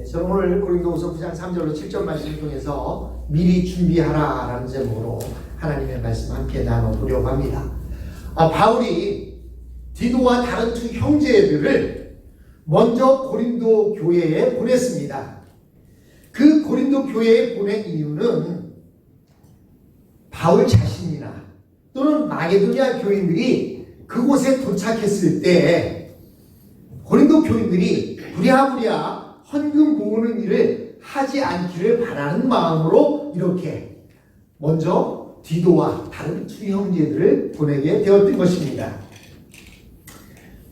저는 오늘 고린도후서 9장 3절로 7절 말씀을 통해서 미리 준비하라 라는 제목으로 하나님의 말씀 함께 나눠보려고 합니다. 바울이 디도와 다른 두 형제들을 먼저 고린도 교회에 보냈습니다. 그 고린도 교회에 보낸 이유는 바울 자신이나 또는 마게도냐 교인들이 그곳에 도착했을 때 고린도 교인들이 부랴부랴 헌금 모으는 일을 하지 않기를 바라는 마음으로 이렇게 먼저 디도와 다른 두 형제들을 보내게 되었던 것입니다.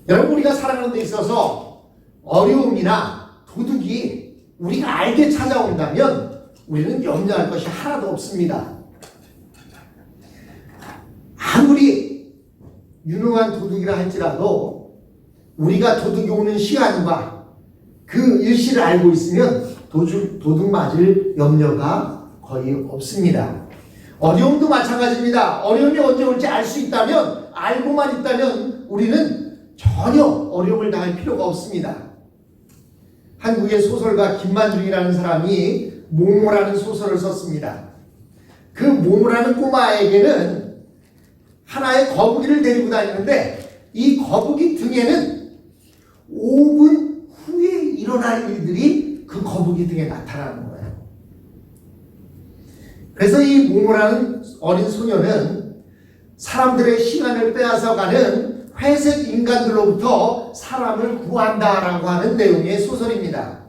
여러분, 우리가 살아가는 데 있어서 어려움이나 도둑이 우리가 알게 찾아온다면 우리는 염려할 것이 하나도 없습니다. 아무리 유능한 도둑이라 할지라도 우리가 도둑이 오는 시간과 그 일시를 알고 있으면 도둑 맞을 염려가 거의 없습니다. 어려움도 마찬가지입니다. 어려움이 언제 올지 알 수 있다면, 알고만 있다면 우리는 전혀 어려움을 당할 필요가 없습니다. 한국의 소설가 김만중이라는 사람이 모모라는 소설을 썼습니다. 그 모모라는 꼬마에게는 하나의 거북이를 데리고 다니는데 이 거북이 등에는 5분 후에 일어날 일들이 그 거북이 등에 나타나는 거예요. 그래서 이 모모라는 어린 소녀는 사람들의 시간을 빼앗아가는 회색 인간들로부터 사람을 구한다라고 하는 내용의 소설입니다.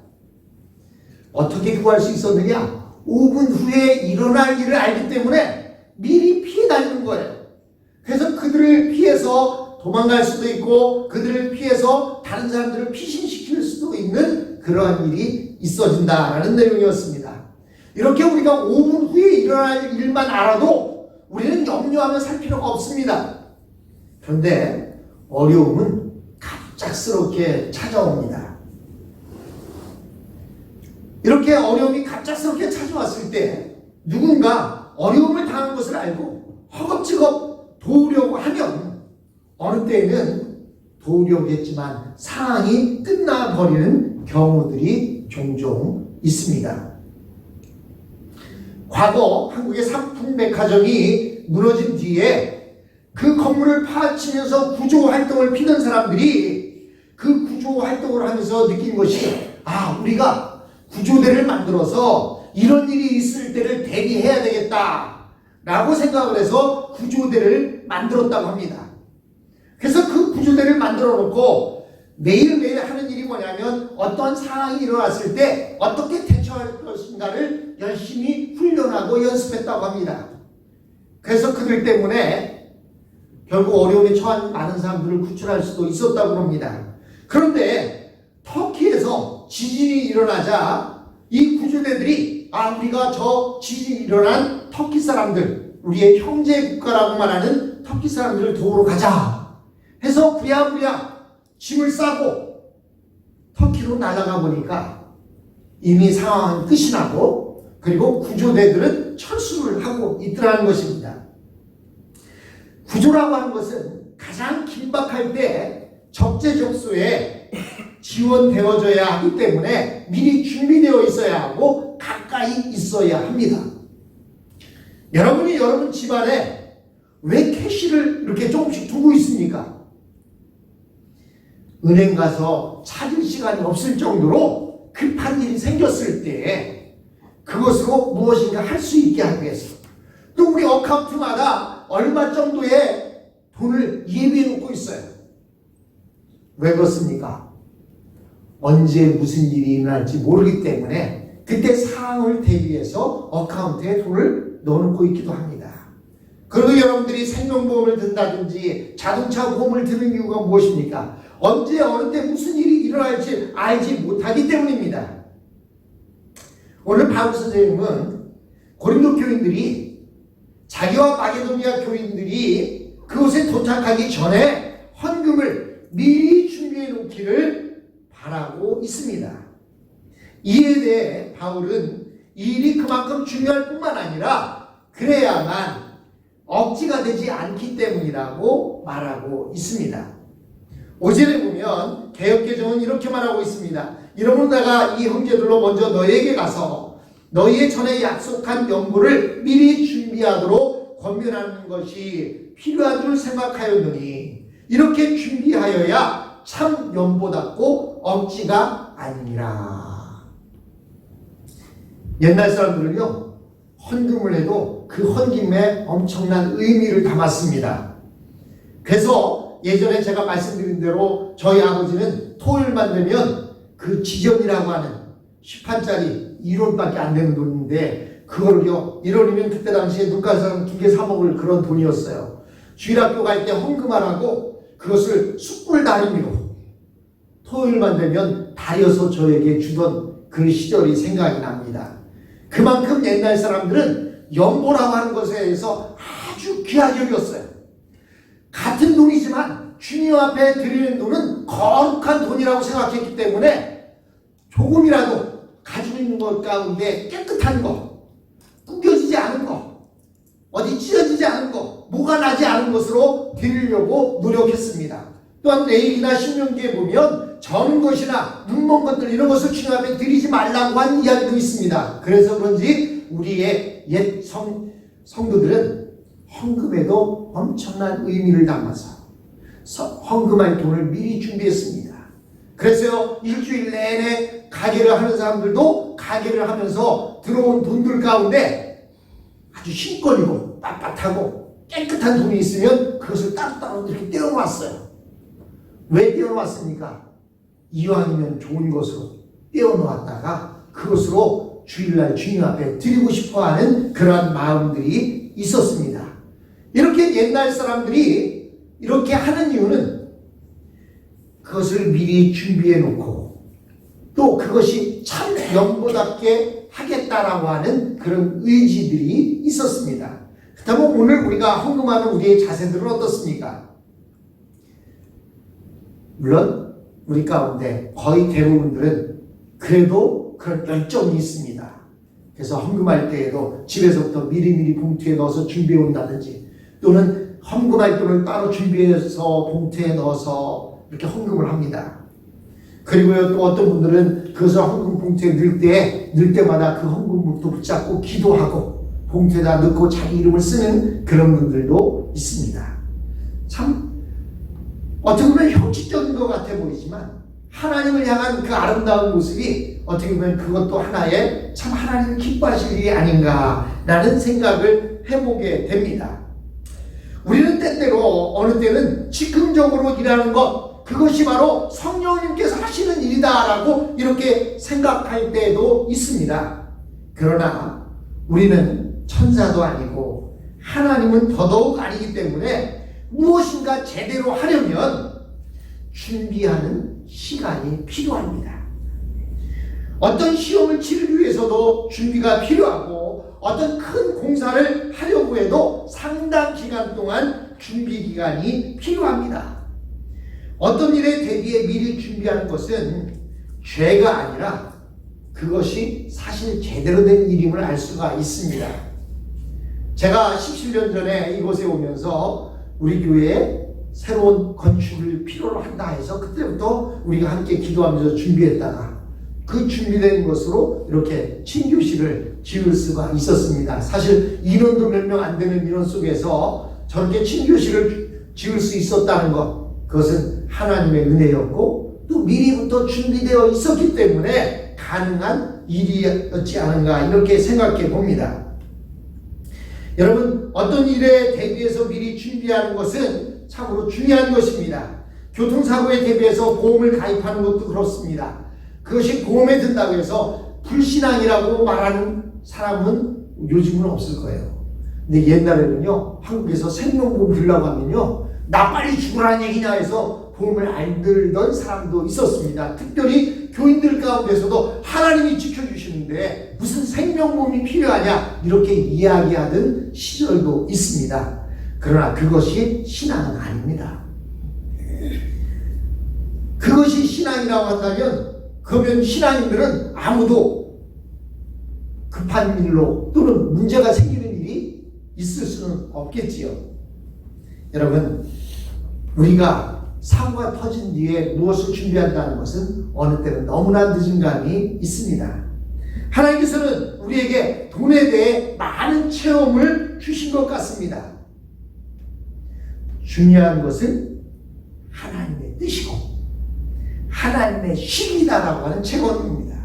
어떻게 구할 수 있었느냐? 5분 후에 일어날 일을 알기 때문에 미리 피해 다니는 거예요. 그래서 그들을 피해서 도망갈 수도 있고 그들을 피해서 다른 사람들을 피신시킬 수도 있는 그러한 일이 있어진다라는 내용이었습니다. 이렇게 우리가 5분 후에 일어날 일만 알아도 우리는 염려하며 살 필요가 없습니다. 그런데 어려움은 갑작스럽게 찾아옵니다. 이렇게 어려움이 갑작스럽게 찾아왔을 때 누군가 어려움을 당한 것을 알고 허겁지겁 도우려고 하면 어느 때에는 도우려고 했지만 상황이 끝나버리는 경우들이 종종 있습니다. 과거 한국의 삼풍백화점이 무너진 뒤에 그 건물을 파헤치면서 구조활동을 피던 사람들이 그 구조활동을 하면서 느낀 것이 우리가 구조대를 만들어서 이런 일이 있을 때를 대비해야 되겠다 라고 생각을 해서 구조대를 만들었다고 합니다. 그래서 그 구조대를 만들어 놓고 매일매일 하는 일이 뭐냐면 어떤 상황이 일어났을 때 어떻게 대처할 것인가를 열심히 훈련하고 연습했다고 합니다. 그래서 그들 때문에 결국 어려움에 처한 많은 사람들을 구출할 수도 있었다고 합니다. 그런데 터키에서 지진이 일어나자 이 구조대들이 우리가 저 지진이 일어난 터키 사람들, 우리의 형제 국가라고 말하는 터키 사람들을 도우러 가자 해서 부랴부랴 짐을 싸고 터키로 날아가 보니까 이미 상황은 끝이 나고 그리고 구조대들은 철수를 하고 있더라는 것입니다. 구조라고 하는 것은 가장 긴박할 때 적재적소에 지원되어져야 하기 때문에 미리 준비되어 있어야 하고 가까이 있어야 합니다. 여러분이 여러분 집안에 왜 캐시를 이렇게 조금씩 두고 있습니까? 은행 가서 찾을 시간이 없을 정도로 급한 일이 생겼을 때 그것으로 무엇인가 할 수 있게 하기 위해서 또 우리 어카운트마다 얼마 정도의 돈을 예비해 놓고 있어요. 왜 그렇습니까? 언제 무슨 일이 일어날지 모르기 때문에 그때 상황을 대비해서 어카운트에 돈을 넣어놓고 있기도 합니다. 그리고 여러분들이 생명보험을 든다든지 자동차 보험을 드는 이유가 무엇입니까? 언제 어느 때 무슨 일이 일어날지 알지 못하기 때문입니다. 오늘 바울 선생님은 고린도 교인들이 자기와 마게도니아 교인들이 그곳에 도착하기 전에 헌금을 미리 준비해 놓기를 바라고 있습니다. 이에 대해 바울은 이 일이 그만큼 중요할 뿐만 아니라 그래야만 억지가 되지 않기 때문이라고 말하고 있습니다. 5절에 보면 개역개정은 이렇게 말하고 있습니다. 이러므로 내가 이 형제들로 먼저 너희에게 가서 너희의 전에 약속한 연보를 미리 준비하도록 권면하는 것이 필요한 줄 생각하였느니 이렇게 준비하여야 참 연보답고 억지가 아니니라. 옛날 사람들은요, 헌금을 해도 그 헌금에 엄청난 의미를 담았습니다. 그래서 예전에 제가 말씀드린 대로 저희 아버지는 토요일만 되면 그 지전이라고 하는 10판짜리 1원밖에 안 되는 돈인데 그걸요 1원이면 그때 당시에 눈가사람 2개 사 먹을 그런 돈이었어요. 주일학교 갈 때 헌금하라고 그것을 숯불 다리미로 토요일만 되면 다려서 저에게 주던 그 시절이 생각이 납니다. 그만큼 옛날 사람들은 연보라고 하는 것에 대해서 아주 귀하게 여겼어요. 같은 돈이지만 주님 앞에 드리는 돈은 거룩한 돈이라고 생각했기 때문에 조금이라도 가지고 있는 것 가운데 깨끗한 거, 구겨지지 않은 거, 어디 찢어지지 않은 거, 모가 나지 않은 것으로 드리려고 노력했습니다. 또한 레위기나 신명기에 보면 적은 것이나 눈먼 것들 이런 것을 주님 앞에 드리지 말라고 한 이야기도 있습니다. 그래서 그런지 우리의 옛 성도들은 헌금에도 엄청난 의미를 담아서 헌금할 돈을 미리 준비했습니다. 그래서 일주일 내내 가게를 하는 사람들도 가게를 하면서 들어온 돈들 가운데 아주 힘걸리고 빳빳하고 깨끗한 돈이 있으면 그것을 따로따로 이렇게 떼어놨어요. 왜 떼어놨습니까? 이왕이면 좋은 것으로 떼어놓았다가 그것으로 주일날 주님 앞에 드리고 싶어하는 그러한 마음들이 있었습니다. 이렇게 옛날 사람들이 이렇게 하는 이유는 그것을 미리 준비해 놓고 또 그것이 참 연보답게 하겠다라고 하는 그런 의지들이 있었습니다. 그렇다면 오늘 우리가 헌금하는 우리의 자세들은 어떻습니까? 물론 우리 가운데 거의 대부분들은 그래도 그런 열정이 있습니다. 그래서 헌금할 때에도 집에서부터 미리미리 봉투에 넣어서 준비해 온다든지 또는 헌금할 돈을 따로 준비해서 봉투에 넣어서 이렇게 헌금을 합니다. 그리고요 또 어떤 분들은 그것을 헌금 봉투에 넣을 때마다 그 헌금 봉투 붙잡고 기도하고 봉투에다 넣고 자기 이름을 쓰는 그런 분들도 있습니다. 참 어떻게 보면 형식적인 것 같아 보이지만 하나님을 향한 그 아름다운 모습이 어떻게 보면 그것도 하나의 참 하나님을 기뻐하실 일이 아닌가라는 생각을 해보게 됩니다. 우리는 때때로 어느 때는 즉흥적으로 일하는 것 그것이 바로 성령님께서 하시는 일이다라고 이렇게 생각할 때도 있습니다. 그러나 우리는 천사도 아니고 하나님은 더더욱 아니기 때문에 무엇인가 제대로 하려면 준비하는 시간이 필요합니다. 어떤 시험을 치르기 위해서도 준비가 필요하고 어떤 큰 공사를 하려고 해도 상당 기간 동안 준비 기간이 필요합니다. 어떤 일에 대비해 미리 준비하는 것은 죄가 아니라 그것이 사실 제대로 된 일임을 알 수가 있습니다. 제가 17년 전에 이곳에 오면서 우리 교회에 새로운 건축을 필요로 한다 해서 그때부터 우리가 함께 기도하면서 준비했다가 그 준비된 것으로 이렇게 친교실을 지을 수가 있었습니다. 사실 인원도 몇 명 안 되는 인원 속에서 저렇게 친교실을 지을 수 있었다는 것 그것은 하나님의 은혜였고 또 미리부터 준비되어 있었기 때문에 가능한 일이었지 않은가 이렇게 생각해 봅니다. 여러분 어떤 일에 대비해서 미리 준비하는 것은 참으로 중요한 것입니다. 교통사고에 대비해서 보험을 가입하는 것도 그렇습니다. 그것이 보험에 든다고 해서 불신앙이라고 말하는 사람은 요즘은 없을 거예요. 근데 옛날에는요 한국에서 생명보험 들라고 하면요 나 빨리 죽으라는 얘기냐 해서 보험을 안 들던 사람도 있었습니다. 특별히 교인들 가운데서도 하나님이 지켜주시는데 무슨 생명보험이 필요하냐 이렇게 이야기하던 시절도 있습니다. 그러나 그것이 신앙은 아닙니다. 그것이 신앙이라고 한다면 그러면 신앙인들은 아무도 급한 일로 또는 문제가 생기는 일이 있을 수는 없겠지요. 여러분 우리가 사고가 터진 뒤에 무엇을 준비한다는 것은 어느 때는 너무나 늦은 감이 있습니다. 하나님께서는 우리에게 돈에 대해 많은 체험을 주신 것 같습니다. 중요한 것은 하나님의 뜻이고 하나님의 심이다라고 하는 체험입니다.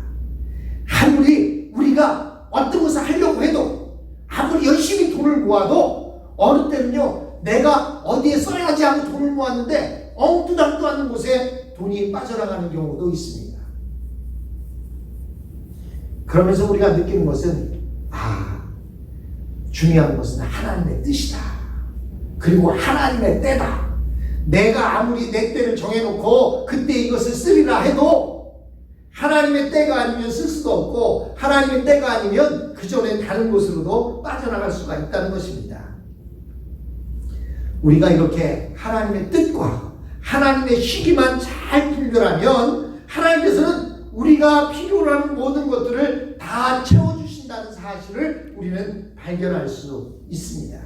아무리 우리가 어떤 것을 하려고 해도 아무리 열심히 돈을 모아도 어느 때는요, 내가 어디에 써야지 하고 돈을 모았는데 엉뚱당도 않은 곳에 돈이 빠져나가는 경우도 있습니다. 그러면서 우리가 느끼는 것은 중요한 것은 하나님의 뜻이다. 그리고 하나님의 때다. 내가 아무리 내 때를 정해놓고 그때 이것을 쓰리라 해도 하나님의 때가 아니면 쓸 수도 없고 하나님의 때가 아니면 그 전에 다른 곳으로도 빠져나갈 수가 있다는 것입니다. 우리가 이렇게 하나님의 뜻과 하나님의 시기만 잘 분별하면 하나님께서는 우리가 필요로 하는 모든 것들을 다 채워주신다는 사실을 우리는 발견할 수 있습니다.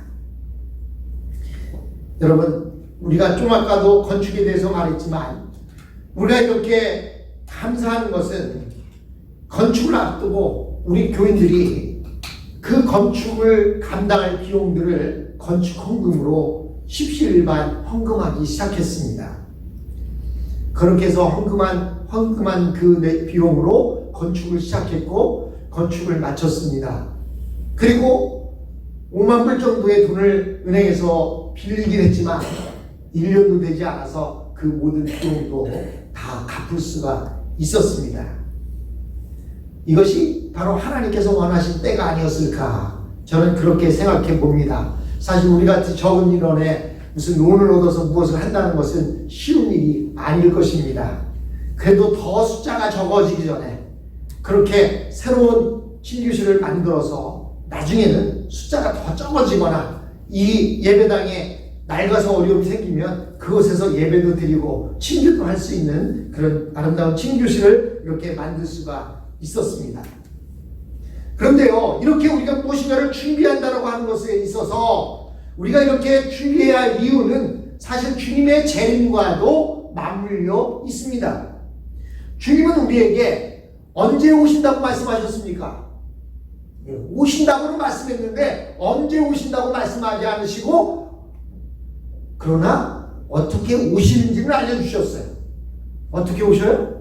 여러분, 우리가 좀 아까도 건축에 대해서 말했지만 우리가 이렇게 감사하는 것은 건축을 앞두고 우리 교인들이 그 건축을 감당할 비용들을 건축 헌금으로 십시일반 헌금하기 시작했습니다. 그렇게 해서 헌금한 그 비용으로 건축을 시작했고 건축을 마쳤습니다. 그리고 5만 불 정도의 돈을 은행에서 빌리긴 했지만 1년도 되지 않아서 그 모든 비용도 다 갚을 수가 있었습니다. 이것이 바로 하나님께서 원하신 때가 아니었을까, 저는 그렇게 생각해 봅니다. 사실 우리 같은 적은 인원에 무슨 론을 얻어서 무엇을 한다는 것은 쉬운 일이 아닐 것입니다. 그래도 더 숫자가 적어지기 전에 그렇게 새로운 신교실을 만들어서 나중에는 숫자가 더 적어지거나 이 예배당에 낡아서 어려움이 생기면 그곳에서 예배도 드리고 친교도 할 수 있는 그런 아름다운 친교실을 이렇게 만들 수가 있었습니다. 그런데요, 이렇게 우리가 무엇인가를 준비한다고 하는 것에 있어서 우리가 이렇게 준비해야 할 이유는 사실 주님의 재림과도 맞물려 있습니다. 주님은 우리에게 언제 오신다고 말씀하셨습니까? 오신다고는 말씀했는데 언제 오신다고 말씀하지 않으시고, 그러나 어떻게 오시는지는 알려주셨어요. 어떻게 오셔요?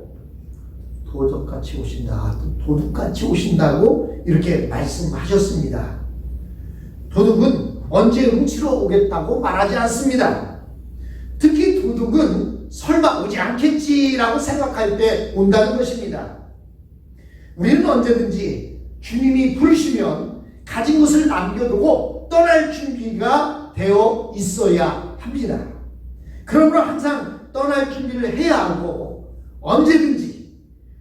도둑같이 오신다. 도둑같이 오신다고 이렇게 말씀하셨습니다. 도둑은 언제 훔치러 오겠다고 말하지 않습니다. 특히 도둑은 설마 오지 않겠지라고 생각할 때 온다는 것입니다. 우리는 언제든지 주님이 부르시면 가진 것을 남겨두고 떠날 준비가 되어 있어야 합니다. 그러므로 항상 떠날 준비를 해야 하고 언제든지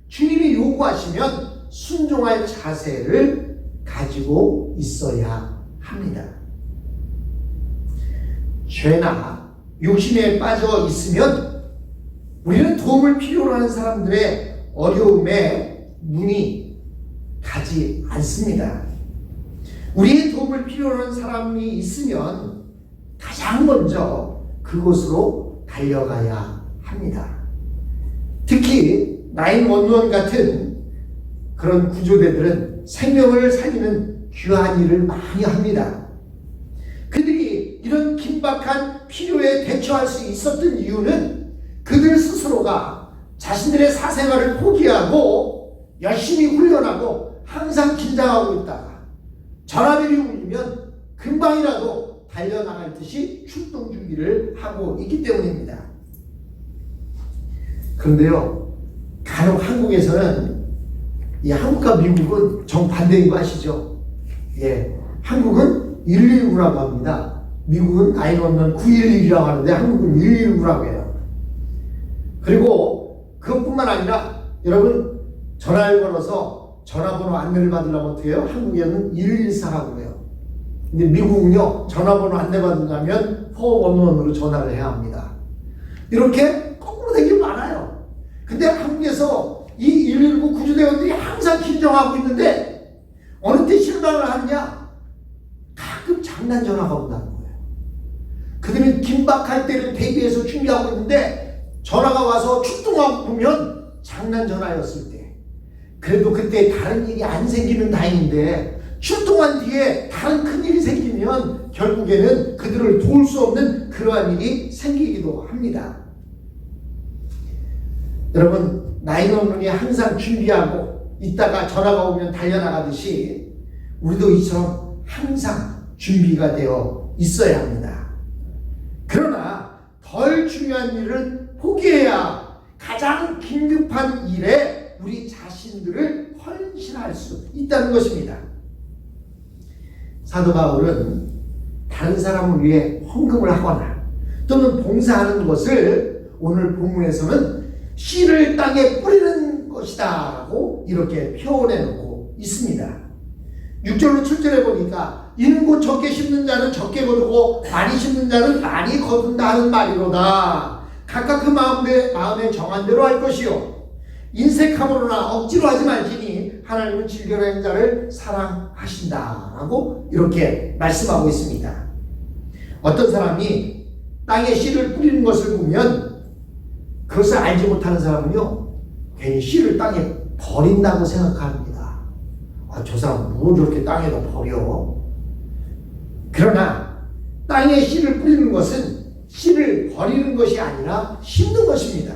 주님이 요구하시면 순종할 자세를 가지고 있어야 합니다. 죄나 욕심에 빠져 있으면 우리는 도움을 필요로 하는 사람들의 어려움에 눈이 가지 않습니다. 우리의 도움을 필요로 하는 사람이 있으면 가장 먼저 그곳으로 달려가야 합니다. 특히 911 같은 그런 구조대들은 생명을 살리는 귀한 일을 많이 합니다. 그들이 이런 긴박한 필요에 대처할 수 있었던 이유는 그들 스스로가 자신들의 사생활을 포기하고 열심히 훈련하고 항상 긴장하고 있다가 전화벨이 울리면 금방이라도 달려나갈 듯이 출동 준비를 하고 있기 때문입니다. 그런데요, 간혹 한국에서는 이 한국과 미국은 정반대인 거 아시죠? 한국은 119라고 합니다. 미국은 911이라고 하는데 한국은 119라고 해요. 그리고 그것뿐만 아니라 여러분 전화를 걸어서 전화번호 안내를 받으려면 어떻게 해요? 한국에는 114라고 해요. 근데 미국은요, 전화번호 안내 받으려면 411으로 전화를 해야 합니다. 이렇게 거꾸로 된 게 많아요. 근데 한국에서 이 119 구조대원들이 항상 긴장하고 있는데 어느 때 실망을 하느냐? 가끔 장난 전화가 온다는 거예요. 그들은 긴박할 때를 대비해서 준비하고 있는데 전화가 와서 출동하고 보면 장난 전화였을 때, 그래도 그때 다른 일이 안 생기면 다행인데 출동한 뒤에 다른 큰일이 생기면 결국에는 그들을 도울 수 없는 그러한 일이 생기기도 합니다. 여러분, 나이 먹는 분이 항상 준비하고 있다가 전화가 오면 달려나가듯이 우리도 이처럼 항상 준비가 되어 있어야 합니다. 그러나 덜 중요한 일은 포기해야 가장 긴급한 일에 우리 자신들을 헌신할 수 있다는 것입니다. 사도 바울은 다른 사람을 위해 헌금을 하거나 또는 봉사하는 것을 오늘 본문에서는 씨를 땅에 뿌리는 것이다 라고 이렇게 표현해 놓고 있습니다. 6절로 7절에 보니까 이는 곧 적게 심는 자는 적게 거두고 많이 심는 자는 많이 거둔다 하는 말이로다. 각각 그 마음에 정한 대로 할 것이요 인색함으로나 억지로 하지 말지니 하나님은 질결한 자를 사랑하신다 라고 이렇게 말씀하고 있습니다. 어떤 사람이 땅에 씨를 뿌리는 것을 보면 그것을 알지 못하는 사람은요, 괜히 씨를 땅에 버린다고 생각합니다. 저 사람 뭐 저렇게 땅에다 버려? 그러나 땅에 씨를 뿌리는 것은 씨를 버리는 것이 아니라 심는 것입니다.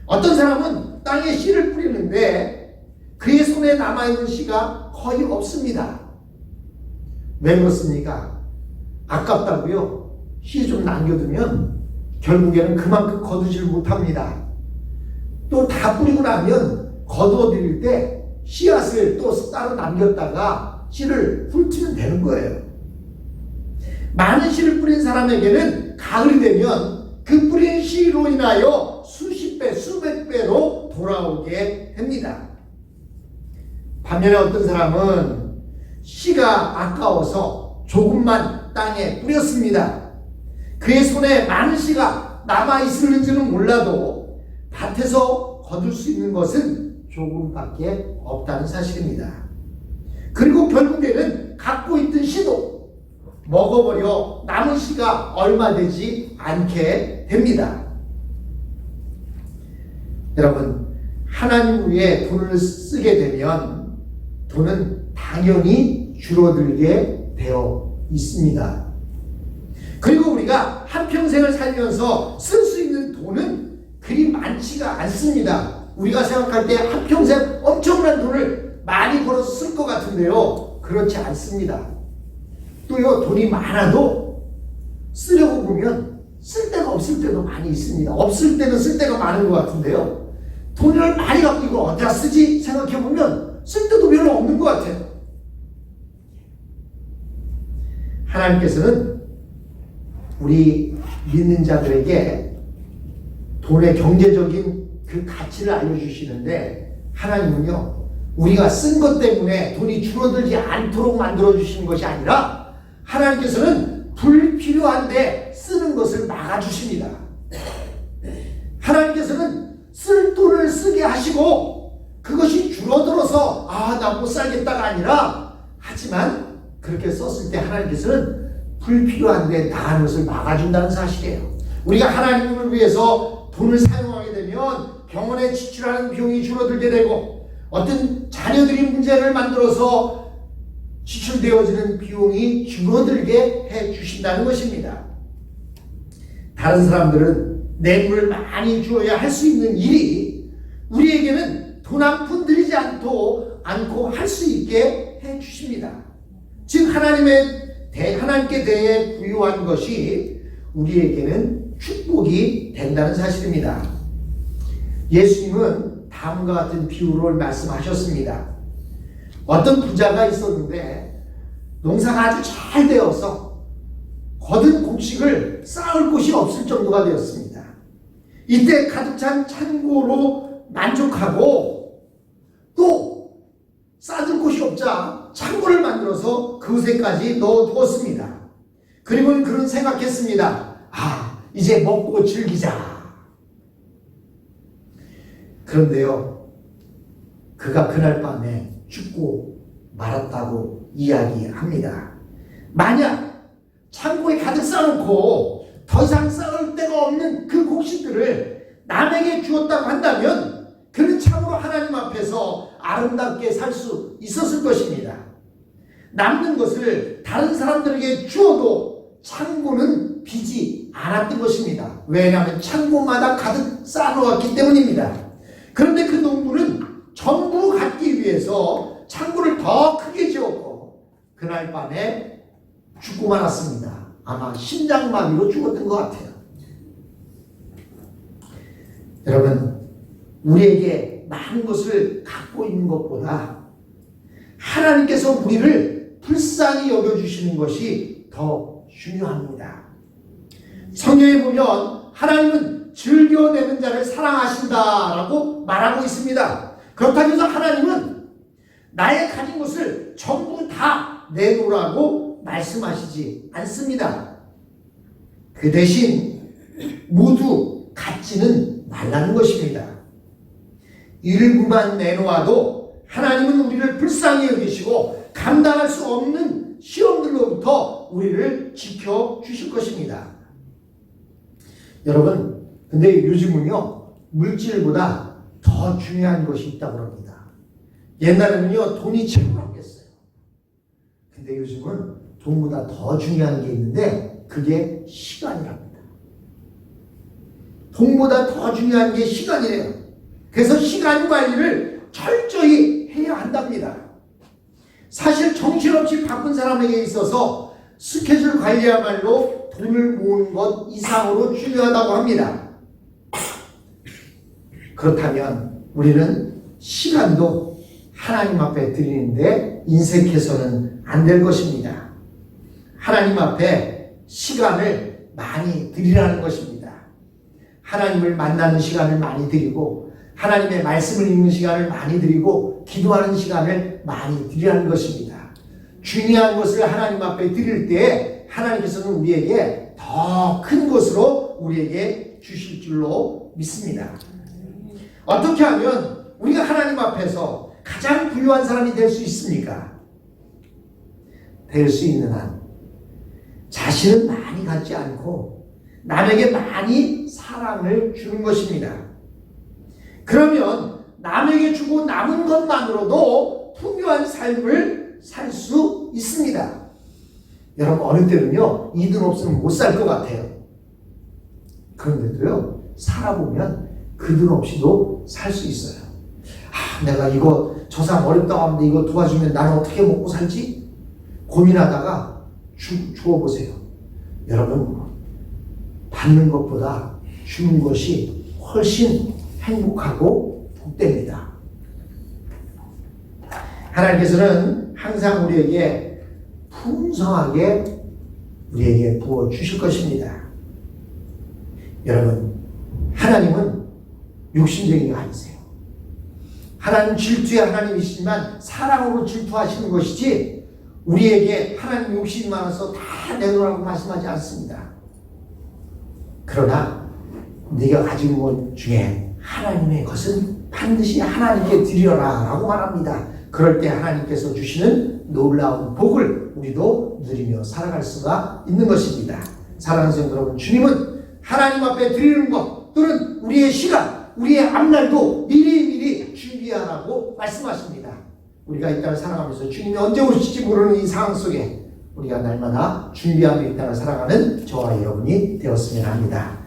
어떤 사람은 땅에 씨를 뿌리는데 그의 손에 남아있는 씨가 거의 없습니다. 왜 그렇습니까? 아깝다고요. 씨 좀 남겨두면 결국에는 그만큼 거두질 못합니다. 또 다 뿌리고 나면 거두어드릴 때 씨앗을 또 따로 남겼다가 씨를 훑으면 되는 거예요. 많은 씨를 뿌린 사람에게는 가을이 되면 그 뿌린 씨로 인하여 수십 배, 수백 배로 돌아오게 됩니다. 반면에 어떤 사람은 씨가 아까워서 조금만 땅에 뿌렸습니다. 그의 손에 많은 씨가 남아있을는지는 몰라도 밭에서 거둘 수 있는 것은 조금밖에 없다는 사실입니다. 그리고 결국에는 갖고 있던 씨도 먹어버려 남은 씨가 얼마 되지 않게 됩니다. 여러분, 하나님 위해 돈을 쓰게 되면 돈은 당연히 줄어들게 되어 있습니다. 그리고 우리가 한평생을 살면서 쓸 수 있는 돈은 그리 많지가 않습니다. 우리가 생각할 때 한평생 엄청난 돈을 많이 벌어서 쓸 것 같은데요, 그렇지 않습니다. 또요, 돈이 많아도 쓰려고 보면 쓸 데가 없을 때도 많이 있습니다. 없을 때는 쓸 데가 많은 것 같은데요, 돈을 많이 갖고 이거 어디다 쓰지 생각해보면 쓸 데도 별로 없는 것 같아요. 하나님께서는 우리 믿는 자들에게 돈의 경제적인 그 가치를 알려주시는데, 하나님은요, 우리가 쓴 것 때문에 돈이 줄어들지 않도록 만들어주시는 것이 아니라 하나님께서는 불필요한데 쓰는 것을 막아주십니다. 하나님께서는 쓸 돈을 쓰게 하시고 그것이 줄어들어서 나 못 살겠다가 아니라, 하지만 그렇게 썼을 때 하나님께서는 불필요한데 나가는 것을 막아준다는 사실이에요. 우리가 하나님을 위해서 돈을 사용하게 되면 병원에 지출하는 비용이 줄어들게 되고, 어떤 자녀들이 문제를 만들어서 지출되어지는 비용이 줄어들게 해주신다는 것입니다. 다른 사람들은 뇌물을 많이 주어야 할 수 있는 일이 우리에게는 돈 한 푼 들이지 않고 할 수 있게 해주십니다. 즉 하나님께 대해 부여한 것이 우리에게는 축복이 된다는 사실입니다. 예수님은 다음과 같은 비유를 말씀하셨습니다. 어떤 부자가 있었는데 농사가 아주 잘 되어서 거둔 곡식을 쌓을 곳이 없을 정도가 되었습니다. 이때 가득 찬 창고로 만족하고 또 쌓을 곳이 없자 창고를 만들어서 그곳에까지 넣어두었습니다. 그리고는 그런 생각했습니다. 이제 먹고 즐기자. 그런데요, 그가 그날 밤에 죽고 말았다고 이야기합니다. 만약 창고에 가득 쌓아놓고 더 이상 쌓을 데가 없는 그 곡식들을 남에게 주었다고 한다면 그는 참으로 하나님 앞에서 아름답게 살 수 있었을 것입니다. 남는 것을 다른 사람들에게 주어도 창고는 비지 않았던 것입니다. 왜냐하면 창고마다 가득 쌓아놓았기 때문입니다. 그런데 그 농부는 전부 갖기 위해서 창고를 더 크게 지었고 그날 밤에 죽고 말았습니다. 아마 심장마비로 죽었던 것 같아요. 여러분, 우리에게 많은 것을 갖고 있는 것보다 하나님께서 우리를 불쌍히 여겨주시는 것이 더 중요합니다. 성경에 보면 하나님은 즐겨내는 자를 사랑하신다라고 말하고 있습니다. 그렇다고 해서 하나님은 나의 가진 것을 전부 다 내놓으라고 말씀하시지 않습니다. 그 대신 모두 갖지는 말라는 것입니다. 일부만 내놓아도 하나님은 우리를 불쌍히 여기시고 감당할 수 없는 시험들로부터 우리를 지켜주실 것입니다. 여러분, 근데 요즘은요, 물질보다 더 중요한 것이 있다고 합니다. 옛날에는요, 돈이 최고였겠어요. 근데 요즘은 돈보다 더 중요한 게 있는데 그게 시간이랍니다. 돈보다 더 중요한 게 시간이래요. 그래서 시간 관리를 철저히 해야 한답니다. 사실 정신없이 바쁜 사람에게 있어서 스케줄 관리야말로 돈을 모으는 것 이상으로 중요하다고 합니다. 그렇다면 우리는 시간도 하나님 앞에 드리는데 인색해서는 안 될 것입니다. 하나님 앞에 시간을 많이 드리라는 것입니다. 하나님을 만나는 시간을 많이 드리고 하나님의 말씀을 읽는 시간을 많이 드리고 기도하는 시간을 많이 드리라는 것입니다. 중요한 것을 하나님 앞에 드릴 때 하나님께서는 우리에게 더 큰 것으로 우리에게 주실 줄로 믿습니다. 어떻게 하면 우리가 하나님 앞에서 가장 부유한 사람이 될 수 있습니까? 될 수 있는 한 자신은 많이 갖지 않고 남에게 많이 사랑을 주는 것입니다. 그러면 남에게 주고 남은 것만으로도 풍요한 삶을 살 수 있습니다. 여러분, 어느 때는요, 이 돈 없으면 못 살 것 같아요. 그런데도요, 살아보면 그 돈 없이도 살 수 있어요. 내가 이거 저 사람 어렵다고 하는데 이거 도와주면 나는 어떻게 먹고 살지? 고민하다가 주어보세요. 여러분, 받는 것보다 주는 것이 훨씬 행복하고 복됩니다. 하나님께서는 항상 우리에게 풍성하게 우리에게 부어주실 것입니다. 여러분, 하나님은 욕심쟁이가 아니세요. 하나님 질투의 하나님이시지만 사랑으로 질투하시는 것이지 우리에게 하나님 욕심이 많아서 다 내놓으라고 말씀하지 않습니다. 그러나 네가 가진 것 중에 하나님의 것은 반드시 하나님께 드리라 라고 말합니다. 그럴 때 하나님께서 주시는 놀라운 복을 우리도 누리며 살아갈 수가 있는 것입니다. 사랑하는 성도 여러분, 주님은 하나님 앞에 드리는 것 또는 우리의 시간, 우리의 앞날도 미리미리 준비하라고 말씀하십니다. 우리가 이 땅을 살아가면서 주님이 언제 오실지 모르는 이 상황 속에 우리가 날마다 준비하며 이 땅을 살아가는 저와 여러분이 되었으면 합니다.